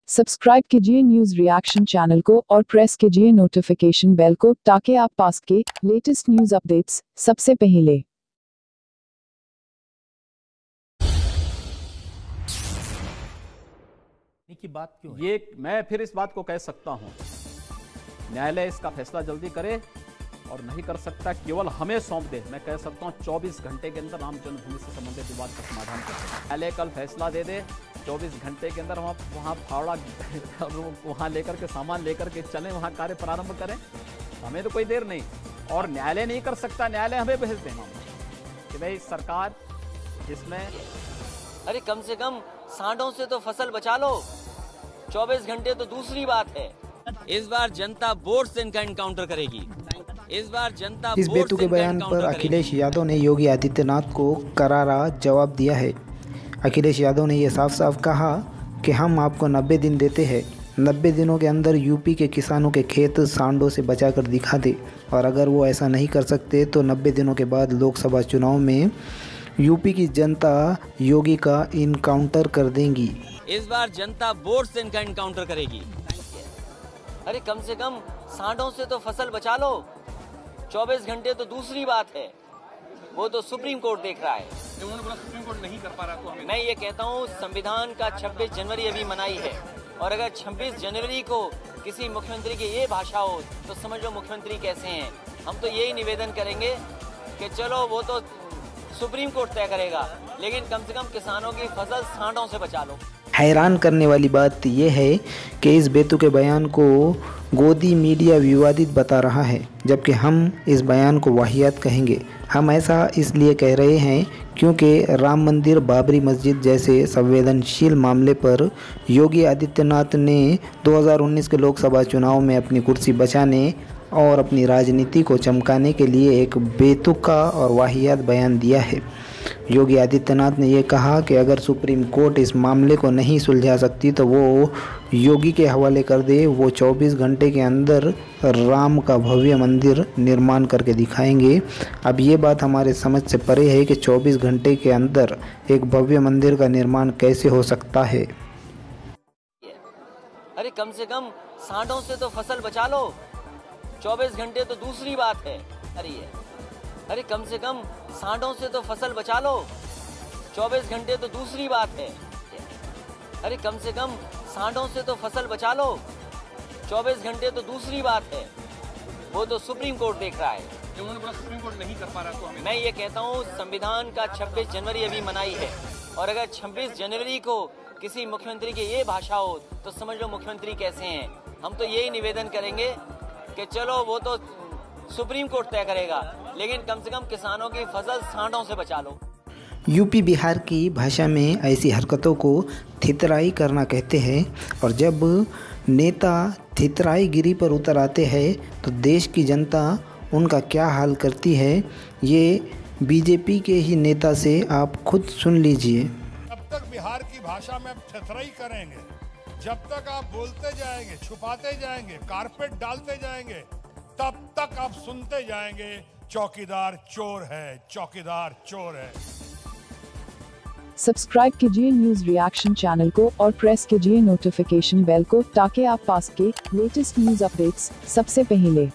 Subscribe कीजिए news reaction channel को और प्रेस कीजिए नोटिफिकेशन बेल को ताकि आप पास के लेटेस्ट न्यूज अपडेट्स सबसे पहले। की बात क्यों है? ये मैं फिर इस बात को कह सकता हूं, न्यायालय इसका फैसला जल्दी करे और नहीं कर सकता केवल हमें सौंप दे। मैं कह सकता हूं 24 घंटे के अंदर राम जन्मभूमि से संबंधित विवाद का समाधान करें। न्यायालय कल फैसला दे दे, 24 घंटे के अंदर हम वहाँ फावड़ा वहाँ लेकर के सामान लेकर के चलें, वहाँ कार्य प्रारंभ करें। हमें तो कोई देर नहीं, और न्यायालय नहीं कर सकता, न्यायालय हमें भेज दे मामला कि भाई सरकार जिसमें अरे कम से कम सांडों से तो फसल बचा लो। 24 घंटे तो दूसरी बात है। इस बार जनता वोट से इनका इनकाउंटर करेगी। इस बार जनता इस बेतु के बयान पर अखिलेश यादव ने योगी आदित्यनाथ को करारा जवाब दिया है। अखिलेश यादव ने यह साफ साफ कहा कि हम आपको 90 दिन देते हैं, 90 दिनों के अंदर यूपी के किसानों के खेत सांडों से बचाकर दिखा दे, और अगर वो ऐसा नहीं कर सकते तो 90 दिनों के बाद लोकसभा चुनाव में यूपी की जनता योगी का इनकाउंटर कर देंगी। इस बार जनता वोट से इनका इनकाउंटर करेगी। अरे कम से कम सांडों से तो फसल बचा लो। 24 घंटे तो दूसरी बात है, वो तो सुप्रीम कोर्ट देख रहा है। उन्होंने बोला सुप्रीम कोर्ट नहीं कर पा रहा तो हमें। मैं ये कहता हूँ संविधान का 26 जनवरी अभी मनाई है, और अगर 26 जनवरी को किसी मुख्यमंत्री की ये भाषा हो तो समझ लो मुख्यमंत्री कैसे हैं। हम तो यही निवेदन करेंगे कि चलो वो तो सुप्रीम कोर्ट तय करेगा, लेकिन कम से कम किसानों की फसल सांडों से बचा लो। हैरान करने वाली बात यह है कि इस बेतु के बयान को गोदी मीडिया विवादित बता रहा है, जबकि हम इस बयान को वाहियात कहेंगे। हम ऐसा इसलिए कह रहे हैं क्योंकि राम मंदिर, बाबरी मस्जिद जैसे संवेदनशील मामले पर योगी आदित्यनाथ ने 2019 के लोकसभा चुनाव में अपनी कुर्सी बचाने और अपनी राजनीति को चमकाने के लिए एक बेतुका और वाहियात बयान दिया है। योगी आदित्यनाथ ने यह कहा कि अगर सुप्रीम कोर्ट इस मामले को नहीं सुलझा सकती तो वो योगी के हवाले कर दे। वो 24 घंटे के अंदर राम का भव्य मंदिर निर्माण करके दिखाएंगे। अब ये बात हमारे समझ से परे है कि 24 घंटे के अंदर एक भव्य मंदिर का निर्माण कैसे हो सकता है। अरे कम से कम सांडों से तो फसल बचा लो। 24 घंटे तो दूसरी बात है। अरे कम से कम सांडों से तो फसल बचा लो। 24 घंटे तो दूसरी बात है। अरे कम से कम सांडों से तो फसल बचा लो। 24 घंटे तो दूसरी बात है, वो तो सुप्रीम कोर्ट देख रहा है। उन्होंने बोला सुप्रीम कोर्ट नहीं कर पा रहा तो हमें। मैं ये कहता हूँ संविधान का 26 जनवरी अभी मनाई है, और अगर 26 जनवरी को किसी मुख्यमंत्री की ये भाषा हो तो समझ लो मुख्यमंत्री कैसे हैं। हम तो यही निवेदन करेंगे कि चलो वो तो सुप्रीम कोर्ट तय करेगा, लेकिन कम से कम किसानों की फसल सांडों से बचा लो। यूपी बिहार की भाषा में ऐसी हरकतों को थितराई करना कहते हैं, और जब नेता थितराई गिरी पर उतर आते हैं तो देश की जनता उनका क्या हाल करती है, ये बीजेपी के ही नेता से आप खुद सुन लीजिए। जब तक बिहार की भाषा में थितराई करेंगे, जब तक आप बोलते जाएंगे, छुपाते जाएंगे, कारपेट डालते जाएंगे, तब तक आप सुनते जाएंगे चौकीदार चोर है, चौकीदार चोर है। सब्सक्राइब कीजिए न्यूज रिएक्शन चैनल को और प्रेस कीजिए नोटिफिकेशन बेल को ताकि आप पास के लेटेस्ट न्यूज अपडेट्स सबसे पहले